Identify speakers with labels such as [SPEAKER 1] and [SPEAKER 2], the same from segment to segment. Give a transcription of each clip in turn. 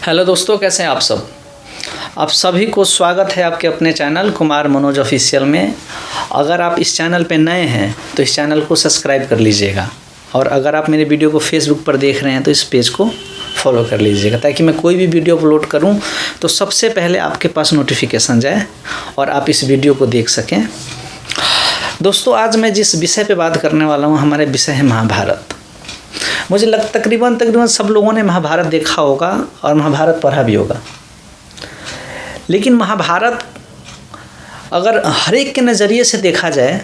[SPEAKER 1] Hello दोस्तों, कैसे हैं आप सब। आप सभी को स्वागत है आपके अपने चैनल कुमार मनोज ऑफिशियल में। अगर आप इस चैनल पे नए हैं तो इस चैनल को सब्सक्राइब कर लीजिएगा, और अगर आप मेरे वीडियो को फेसबुक पर देख रहे हैं तो इस पेज को फॉलो कर लीजिएगा, ताकि मैं कोई भी वीडियो अपलोड करूं तो सबसे पहले आपके पास नोटिफिकेशन जाए और आप इस वीडियो को देख सकें। दोस्तों, आज मैं जिस विषय पे बात करने वाला हूं, हमारे विषय है महाभारत। मुझे तकरीबन सब लोगों ने महाभारत देखा होगा और महाभारत पढ़ा भी होगा, लेकिन महाभारत अगर हर एक के नज़रिए से देखा जाए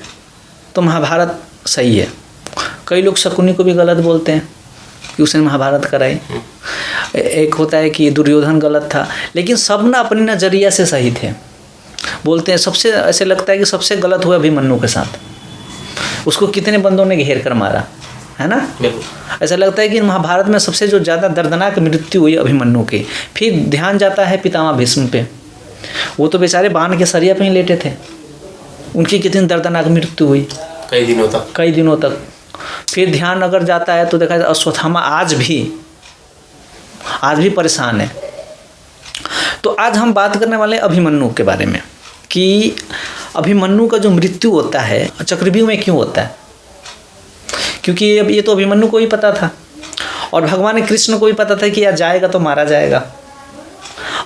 [SPEAKER 1] तो महाभारत सही है। कई लोग शकुनी को भी गलत बोलते हैं कि उसने महाभारत कराई। एक होता है कि दुर्योधन गलत था, लेकिन सब ना अपने नज़रिया से सही थे। बोलते हैं सबसे ऐसे लगता है कि सबसे गलत हुआ अभिमन्यु के साथ। उसको कितने बंदों ने घेर कर मारा, है ना। ऐसा लगता है कि महाभारत में सबसे जो ज़्यादा दर्दनाक मृत्यु हुई अभिमन्यु की। फिर ध्यान जाता है पितामह भीष्म पे। वो तो बेचारे बाण के सरिया पे ही लेटे थे, उनकी कितनी दर्दनाक मृत्यु हुई, कई दिनों तक। फिर ध्यान अगर जाता है तो देखा जाए अश्वत्थामा आज भी परेशान है। तो आज हम बात करने वाले अभिमन्यु के बारे में कि अभिमन्यु का जो मृत्यु होता है चक्रव्यूह में क्यों होता है, क्योंकि अब ये तो अभिमन्यु को ही पता था और भगवान कृष्ण को भी पता था कि यह जाएगा तो मारा जाएगा।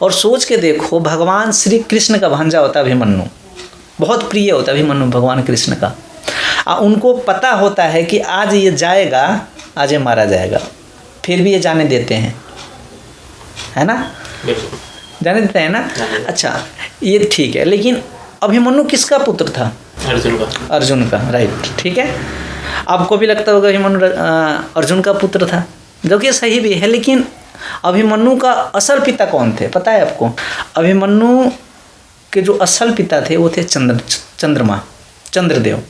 [SPEAKER 1] और सोच के देखो, भगवान श्री कृष्ण का भांजा होता है अभिमन्यु, बहुत प्रिय होता है अभिमन्यु भगवान कृष्ण का। उनको पता होता है कि आज ये जाएगा, आज ये मारा जाएगा, फिर भी ये जाने देते हैं, है ना, जाने देते हैं ना। अच्छा, ये ठीक है, लेकिन अभिमन्यु किसका पुत्र था? अर्जुन का, राइट, ठीक है। आपको भी लगता होगा अभिमन्यु अर्जुन का पुत्र था, जो कि सही भी है, लेकिन अभिमन्यु का असल पिता कौन थे पता है आपको? अभिमन्यु के जो असल पिता थे वो थे चंद्रदेव।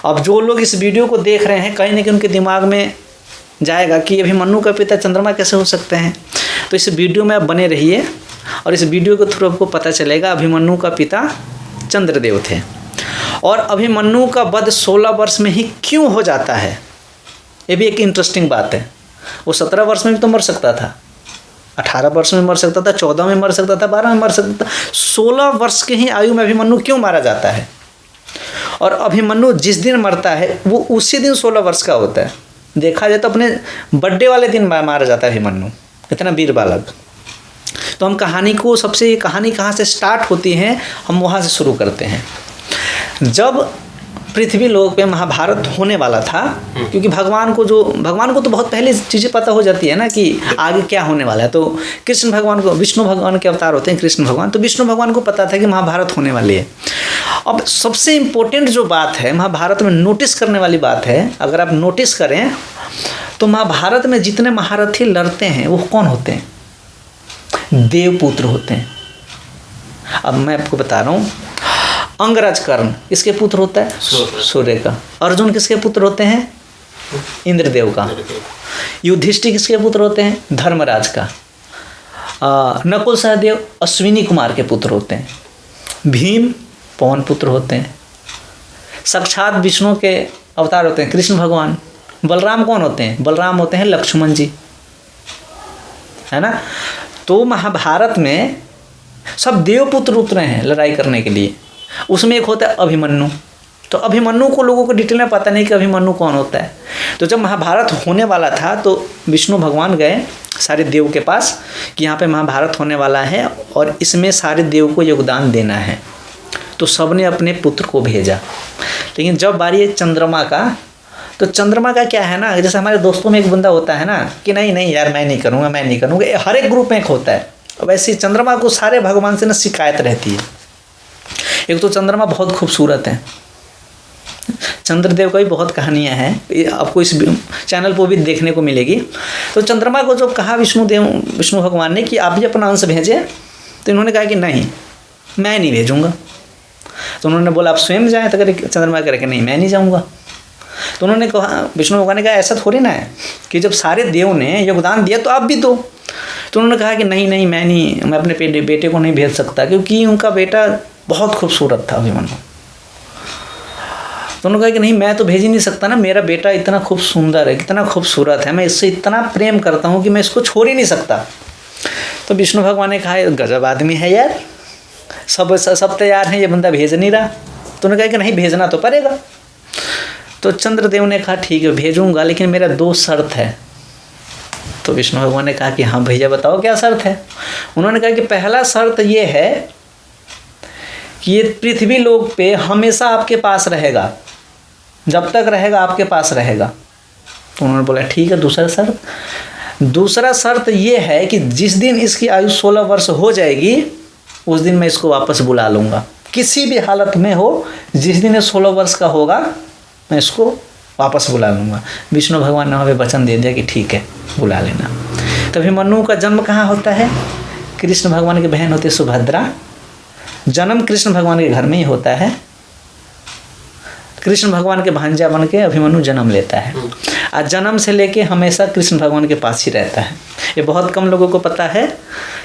[SPEAKER 1] अब जो लोग इस वीडियो को देख रहे हैं, कहीं ना कहीं उनके दिमाग में जाएगा कि अभिमन्यु का पिता चंद्रमा कैसे हो सकते हैं। तो इस वीडियो में आप बने रहिए और इस वीडियो के थ्रू आपको पता चलेगा अभिमन्यु का पिता चंद्रदेव थे। और अभिमन्यु का वध 16 वर्ष में ही क्यों हो जाता है, ये भी एक इंटरेस्टिंग बात है। वो 17 वर्ष में भी तो मर सकता था, 18 वर्ष में मर सकता था, 14 में मर सकता था, 12 में मर सकता था। 16 वर्ष की ही आयु में अभिमन्यु क्यों मारा जाता है? और अभिमन्यु जिस दिन मरता है वो उसी दिन 16 वर्ष का होता है। देखा जाए तो अपने बर्थडे वाले दिन मारा जाता है अभिमन्यु, इतना वीर बालक। तो हम कहानी कहाँ से स्टार्ट होती है, हम वहाँ से शुरू करते हैं। जब पृथ्वी लोक पे महाभारत होने वाला था, क्योंकि भगवान को तो बहुत पहले चीज़ें पता हो जाती है ना कि आगे क्या होने वाला है। तो कृष्ण भगवान को, विष्णु भगवान के अवतार होते हैं कृष्ण भगवान, तो विष्णु भगवान को पता था कि महाभारत होने वाली है। अब सबसे इम्पोर्टेंट जो बात है महाभारत में, नोटिस करने वाली बात है, अगर आप नोटिस करें तो महाभारत में जितने महारथी लड़ते हैं वो कौन होते हैं? देवपुत्र होते हैं। अब मैं आपको बता रहा हूँ, अंगराज कर्ण किसके पुत्र होता है? सूर्य का। अर्जुन किसके पुत्र होते हैं? इंद्रदेव का। युधिष्ठिर किसके पुत्र होते हैं? धर्मराज का। नकुल सहदेव अश्विनी कुमार के पुत्र होते हैं। भीम पवन पुत्र होते हैं। साक्षात विष्णु के अवतार होते हैं कृष्ण भगवान। बलराम कौन होते हैं? बलराम होते हैं लक्ष्मण जी, है ना। तो महाभारत में सब देवपुत्र उतरे हैं लड़ाई करने के लिए। उसमें एक होता है अभिमन्यु। तो अभिमन्यु को लोगों को डिटेल में पता नहीं कि अभिमन्यु कौन होता है। तो जब महाभारत होने वाला था तो विष्णु भगवान गए सारे देव के पास कि यहाँ पे महाभारत होने वाला है और इसमें सारे देव को योगदान देना है। तो सबने अपने पुत्र को भेजा, लेकिन जब बारी है चंद्रमा का, तो चंद्रमा का क्या है ना, जैसे हमारे दोस्तों में एक बंदा होता है ना कि नहीं यार मैं नहीं करूँगा, हर एक ग्रुप में एक होता है। वैसे चंद्रमा को सारे भगवान से ना शिकायत रहती है। एक तो चंद्रमा बहुत खूबसूरत है, चंद्रदेव का भी बहुत कहानियाँ हैं, आपको इस चैनल पर भी देखने को मिलेगी। तो चंद्रमा को जब कहा विष्णु भगवान ने कि आप भी अपना अंश भेजें, तो इन्होंने कहा कि नहीं मैं नहीं भेजूँगा। तो उन्होंने बोला आप स्वयं जाएँ, तो चंद्रमा कह रहे कि नहीं मैं नहीं जाऊँगा। तो उन्होंने कहा, विष्णु भगवान ने कहा ऐसा थोड़ी ना है कि जब सारे देव ने योगदान दिया तो आप भी दो। तो उन्होंने कहा कि नहीं मैं अपने बेटे को नहीं भेज सकता, क्योंकि उनका बेटा बहुत खूबसूरत था अभिमन्यु। तो उन्होंने कहा कि नहीं मैं तो भेज ही नहीं सकता ना, मेरा बेटा इतना खूब सुंदर है, कितना खूबसूरत है, मैं इससे इतना प्रेम करता हूँ कि मैं इसको छोड़ ही नहीं सकता। तो विष्णु भगवान ने कहा गजब आदमी है यार, सब तैयार हैं, ये बंदा भेज नहीं रहा। तो उन्होंने कहा कि नहीं भेजना तो पड़ेगा। तो चंद्रदेव ने कहा ठीक है भेजूंगा, लेकिन मेरा 2 शर्त है। तो विष्णु भगवान ने कहा कि हाँ भैया बताओ क्या शर्त है। उन्होंने कहा कि पहला शर्त ये है कि ये पृथ्वी लोक पे हमेशा आपके पास रहेगा, जब तक रहेगा आपके पास रहेगा। तो उन्होंने बोला ठीक है। दूसरा शर्त ये है कि जिस दिन इसकी आयु 16 वर्ष हो जाएगी उस दिन मैं इसको वापस बुला लूँगा, किसी भी हालत में हो, जिस दिन ये 16 वर्ष का होगा मैं इसको वापस बुला लूँगा। विष्णु भगवान ने हमें वचन दे दिया कि ठीक है बुला लेना। तो अभिमन्यु का जन्म कहाँ होता है? कृष्ण भगवान की बहन होती है सुभद्रा, जन्म कृष्ण भगवान के घर में ही होता है। कृष्ण भगवान के भांजा बन के अभिमन्यु जन्म लेता है और जन्म से लेके हमेशा कृष्ण भगवान के पास ही रहता है। ये बहुत कम लोगों को पता है,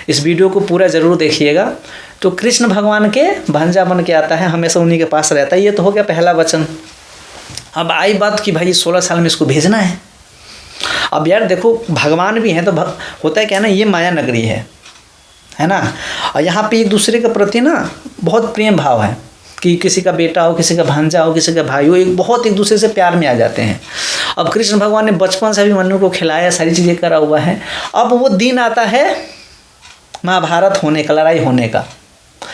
[SPEAKER 1] इस वीडियो को पूरा ज़रूर देखिएगा। तो कृष्ण भगवान के भांजा बन के आता है, हमेशा उन्हीं के पास रहता है। ये तो हो गया पहला वचन। अब आई बात कि भाई 16 साल में इसको भेजना है। अब यार देखो भगवान भी हैं तो होता है क्या ना, ये माया नगरी है ना, और यहाँ पे एक दूसरे के प्रति ना बहुत प्रेम भाव है कि किसी का बेटा हो, किसी का भांजा हो, किसी का भाई हो, एक दूसरे से प्यार में आ जाते हैं। अब कृष्ण भगवान ने बचपन से अभिमन्यु को खिलाया, सारी चीज़ें करा हुआ है। अब वो दिन आता है महाभारत होने का, लड़ाई होने का,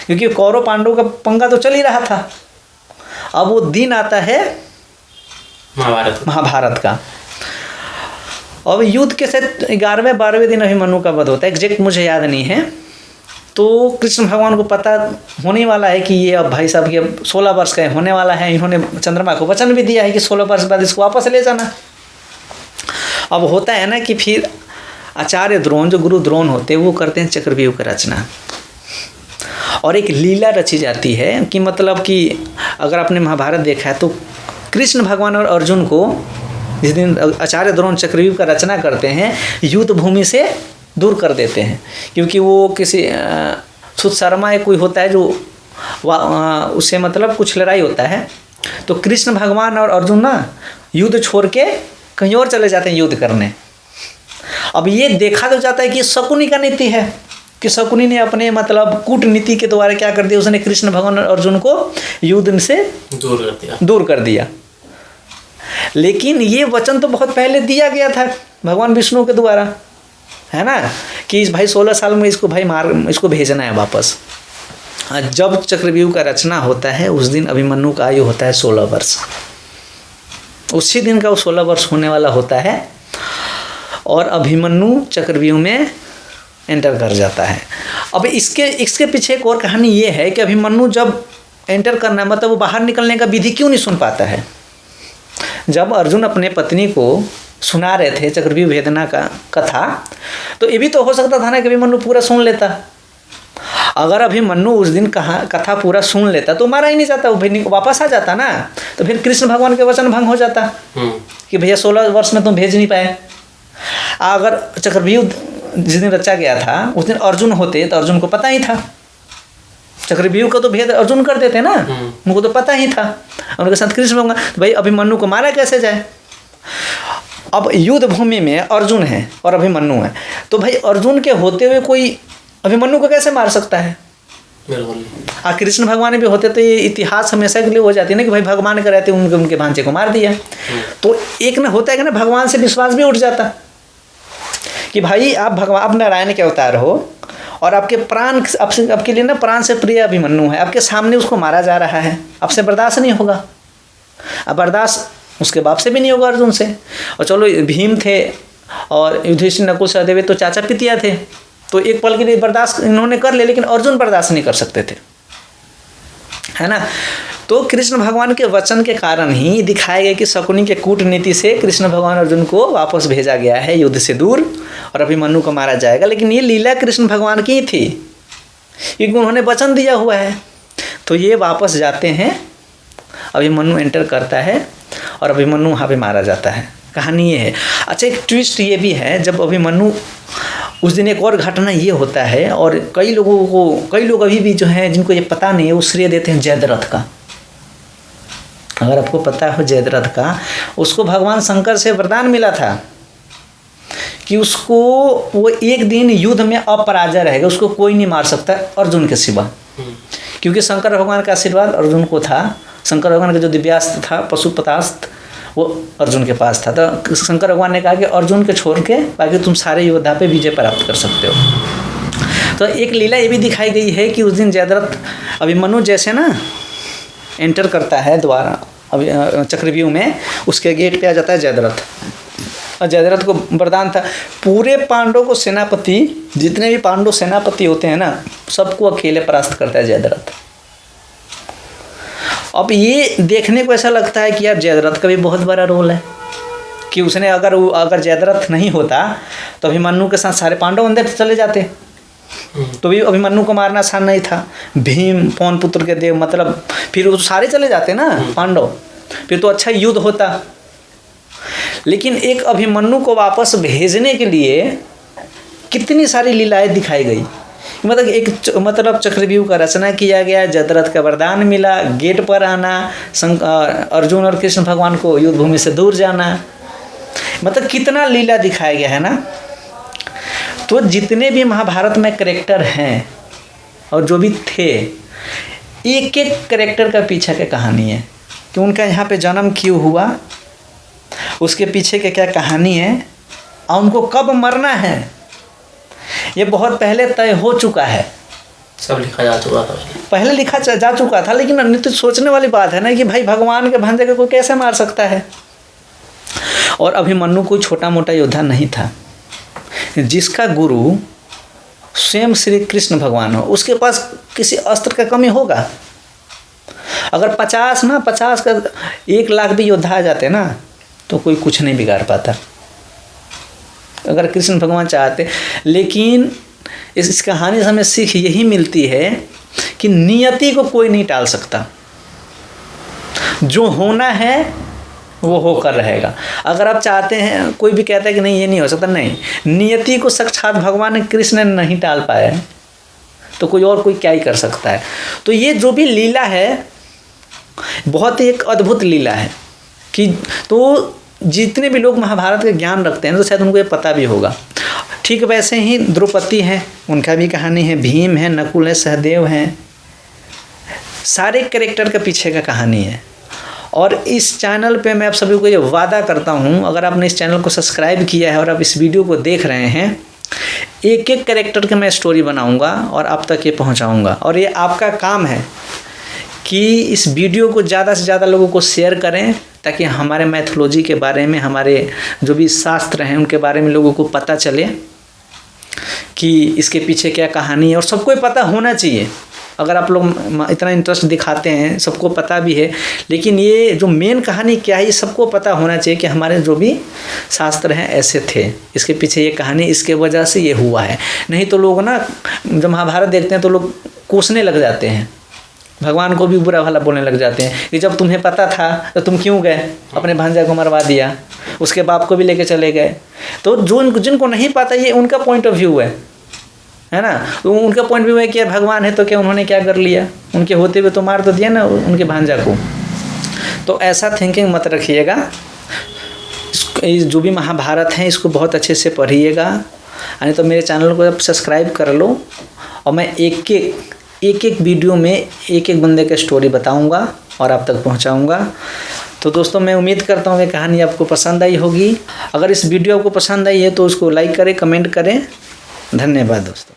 [SPEAKER 1] क्योंकि कौरव पांडव का पंगा तो चल ही रहा था। अब वो दिन आता है महाभारत का। अब युद्ध के साथ 11वें 12वें दिन अभिमन्यु का वध होता है, एग्जैक्ट मुझे याद नहीं है। तो कृष्ण भगवान को पता होने वाला है कि ये अब भाई साहब के 16 वर्ष का होने वाला है। इन्होंने चंद्रमा को वचन भी दिया है कि 16 वर्ष बाद इसको वापस ले जाना। अब होता है ना कि फिर आचार्य द्रोण, जो गुरु द्रोण होते हैं, वो करते हैं चक्रव्यूह की रचना, और एक लीला रची जाती है कि मतलब कि अगर आपने महाभारत देखा है तो कृष्ण भगवान और अर्जुन को जिस दिन आचार्य द्रोण चक्रव्यूह का रचना करते हैं, युद्ध भूमि से दूर कर देते हैं, क्योंकि वो किसी सुतशर्मा कोई होता है जो उससे मतलब कुछ लड़ाई होता है। तो कृष्ण भगवान और अर्जुन ना युद्ध छोड़ के कहीं और चले जाते हैं युद्ध करने। अब ये देखा तो जाता है कि शकुनी का नीति है कि शकुनी ने अपने मतलब कूटनीति के द्वारा क्या कर दिया, उसने कृष्ण भगवान और अर्जुन को युद्ध से दूर कर दिया। लेकिन ये वचन तो बहुत पहले दिया गया था भगवान विष्णु के द्वारा, है ना, कि इस भाई 16 साल में इसको भेजना है वापस। जब चक्रव्यूह का रचना होता है उस दिन अभिमन्यु का आयु होता है 16 वर्ष। उसी दिन का वो 16 वर्ष होने वाला होता है और अभिमन्यु चक्रव्यूह में एंटर कर जाता है। अब इसके पीछे एक और कहानी ये है कि अभिमन्यु जब एंटर करना मतलब वो बाहर निकलने का विधि क्यों नहीं सुन पाता है। जब अर्जुन अपने पत्नी को सुना रहे थे चक्रव्यूह भेदना का कथा, तो ये भी तो हो सकता था ना कि अभिमन्यु पूरा सुन लेता। अगर अभिमन्यु उस दिन कथा पूरा सुन लेता तो मारा ही नहीं जाता, वो वापस आ जाता ना। तो फिर कृष्ण भगवान के वचन भंग हो जाता कि भैया 16 वर्ष में तुम भेज नहीं पाए। अगर चक्रव्यूह जिस दिन रचा गया था उस दिन अर्जुन होते तो अर्जुन को पता ही था, चक्रव्यूह का तो भेद अर्जुन कर देते ना, उनको तो पता ही था। उनके साथ कृष्ण भगवान, तो भाई अभिमन्यु को मारा कैसे जाए। अब युद्ध भूमि में अर्जुन है और अभिमन्यु है, तो भाई अर्जुन के होते हुए कोई अभिमन्यु को कैसे मार सकता है। कृष्ण भगवान भी होते तो ये इतिहास हमेशा के लिए हो जाती है ना कि भाई भगवान के रहते उनके भांजे को मार दिया। तो एक ना होता है कि ना भगवान से विश्वास भी उठ जाता कि भाई आप भगवान, आप नारायण के अवतार हो और आपके प्राण आपके लिए ना प्राण से प्रिय अभिमन्यु है, आपके सामने उसको मारा जा रहा है, आपसे बर्दाश्त नहीं होगा। अब बर्दाश्त उसके बाप से भी नहीं होगा, अर्जुन से। और चलो भीम थे और युधिष्ठिर नकुल सहदेव तो चाचा पितिया थे, तो एक पल के लिए बर्दाश्त इन्होंने कर ले, लेकिन अर्जुन बर्दाश्त नहीं कर सकते थे, है ना। तो कृष्ण भगवान के वचन के कारण ही दिखाया गया कि शकुनी के कूटनीति से कृष्ण भगवान अर्जुन को वापस भेजा गया है युद्ध से दूर और अभिमन्यु को मारा जाएगा। लेकिन ये लीला कृष्ण भगवान की थी क्योंकि उन्होंने वचन दिया हुआ है। तो ये वापस जाते हैं, अभिमन्यु एंटर करता है और अभिमन्यु वहाँ पे मारा जाता है। कहानी ये है। अच्छा, एक ट्विस्ट ये भी है, जब अभिमन्यु उस दिन एक और घटना ये होता है और कई लोग अभी भी जो हैं जिनको ये पता नहीं है वो श्रेय देते हैं जयद्रथ का। अगर आपको पता हो जयद्रथ का, उसको भगवान शंकर से वरदान मिला था कि उसको वो एक दिन युद्ध में अपराजय रहेगा, उसको कोई नहीं मार सकता अर्जुन के सिवा। क्योंकि शंकर भगवान का आशीर्वाद अर्जुन को था। शंकर भगवान का जो दिव्यास्त्र था पशुपतास्त्र, वो अर्जुन के पास था। तो शंकर भगवान ने कहा कि अर्जुन के छोड़ के बाकी तुम सारे योद्धा पे विजय प्राप्त कर सकते हो। तो एक लीला ये भी दिखाई गई है कि उस दिन जयद्रथ अभिमन्यु जैसे ना एंटर करता है द्वारा अभी चक्रव्यूह में, उसके गेट पे आ जाता है जयद्रथ। और जयद्रथ को वरदान था, पूरे पांडवों को सेनापति, जितने भी पांडव सेनापति होते हैं ना, सबको अकेले परास्त करता है जयद्रथ। अब ये देखने को ऐसा लगता है कि यार जयद्रथ का भी बहुत बड़ा रोल है कि उसने अगर जयद्रथ नहीं होता तो अभिमन्यु के साथ सारे पांडव अंदर चले जाते, तो भी अभिमन्यु को मारना आसान नहीं था। भीम पवन पुत्र के देव, मतलब फिर वो सारे चले जाते ना पांडव, फिर तो अच्छा युद्ध होता। लेकिन एक अभिमन्यु को वापस भेजने के लिए कितनी सारी लीलाएं दिखाई गई। मतलब चक्रव्यूह का रचना किया गया, जयद्रथ का वरदान मिला, गेट पर आना, अर्जुन और कृष्ण भगवान को युद्ध भूमि से दूर जाना, मतलब कितना लीला दिखाया गया है ना। तो जितने भी महाभारत में कैरेक्टर हैं और जो भी थे, एक एक कैरेक्टर का पीछे की कहानी है कि उनका यहाँ पे जन्म क्यों हुआ, उसके पीछे की क्या कहानी है और उनको कब मरना है, ये बहुत पहले तय हो चुका है।
[SPEAKER 2] सब लिखा जा चुका था,
[SPEAKER 1] पहले लिखा जा चुका था। लेकिन नित्य सोचने वाली बात है ना कि भाई भगवान के भांजे को कोई कैसे मार सकता है। और अभिमन्यु कोई छोटा मोटा योद्धा नहीं था, जिसका गुरु स्वयं श्री कृष्ण भगवान हो, उसके पास किसी अस्त्र का कमी होगा। अगर 50 का 1 लाख भी योद्धा आ जाते ना तो कोई कुछ नहीं बिगाड़ पाता, अगर कृष्ण भगवान चाहते। लेकिन इस कहानी से हमें सीख यही मिलती है कि नियति को कोई नहीं टाल सकता, जो होना है वो होकर रहेगा। अगर आप चाहते हैं, कोई भी कहता है कि नहीं ये नहीं हो सकता, नहीं, नियति को साक्षात भगवान कृष्ण ने नहीं टाल पाए तो कोई क्या ही कर सकता है। तो ये जो भी लीला है बहुत ही एक अद्भुत लीला है कि तो जितने भी लोग महाभारत का ज्ञान रखते हैं तो शायद उनको ये पता भी होगा। ठीक वैसे ही द्रौपदी हैं, उनका भी कहानी है, भीम है, नकुल है, सहदेव हैं, सारे कैरेक्टर के पीछे का कहानी है। और इस चैनल पे मैं आप सभी को ये वादा करता हूँ, अगर आपने इस चैनल को सब्सक्राइब किया है और आप इस वीडियो को देख रहे हैं, एक एक कैरेक्टर के मैं स्टोरी बनाऊँगा और आप तक ये पहुँचाऊँगा। और ये आपका काम है कि इस वीडियो को ज़्यादा से ज़्यादा लोगों को शेयर करें, ताकि हमारे मैथोलॉजी के बारे में, हमारे जो भी शास्त्र हैं उनके बारे में लोगों को पता चले कि इसके पीछे क्या कहानी है। और सबको पता होना चाहिए। अगर आप लोग इतना इंटरेस्ट दिखाते हैं, सबको पता भी है, लेकिन ये जो मेन कहानी क्या है ये सबको पता होना चाहिए कि हमारे जो भी शास्त्र हैं ऐसे थे, इसके पीछे ये कहानी, इसके वजह से ये हुआ है। नहीं तो लोग ना जब महाभारत देखते हैं तो लोग कोसने लग जाते हैं, भगवान को भी बुरा भला बोलने लग जाते हैं कि जब तुम्हें पता था तो तुम क्यों गए, अपने भांजा को मरवा दिया, उसके बाप को भी लेके चले गए। तो जो जिनको नहीं पता, ये उनका पॉइंट ऑफ व्यू है ना। तो उनका पॉइंट व्यू है कि यार भगवान है तो क्या उन्होंने क्या कर लिया, उनके होते हुए तो मार तो दिया ना उनके भांजा को। तो ऐसा थिंकिंग मत रखिएगा। जो भी महाभारत है इसको बहुत अच्छे से पढ़िएगा। यानी तो मेरे चैनल को सब्सक्राइब कर लो और मैं एक एक वीडियो में एक एक बंदे का स्टोरी बताऊंगा और आप तक पहुंचाऊंगा। तो दोस्तों मैं उम्मीद करता हूँ कि कहानी आपको पसंद आई होगी। अगर इस वीडियो आपको पसंद आई है तो उसको लाइक करें, कमेंट करें। धन्यवाद दोस्तों।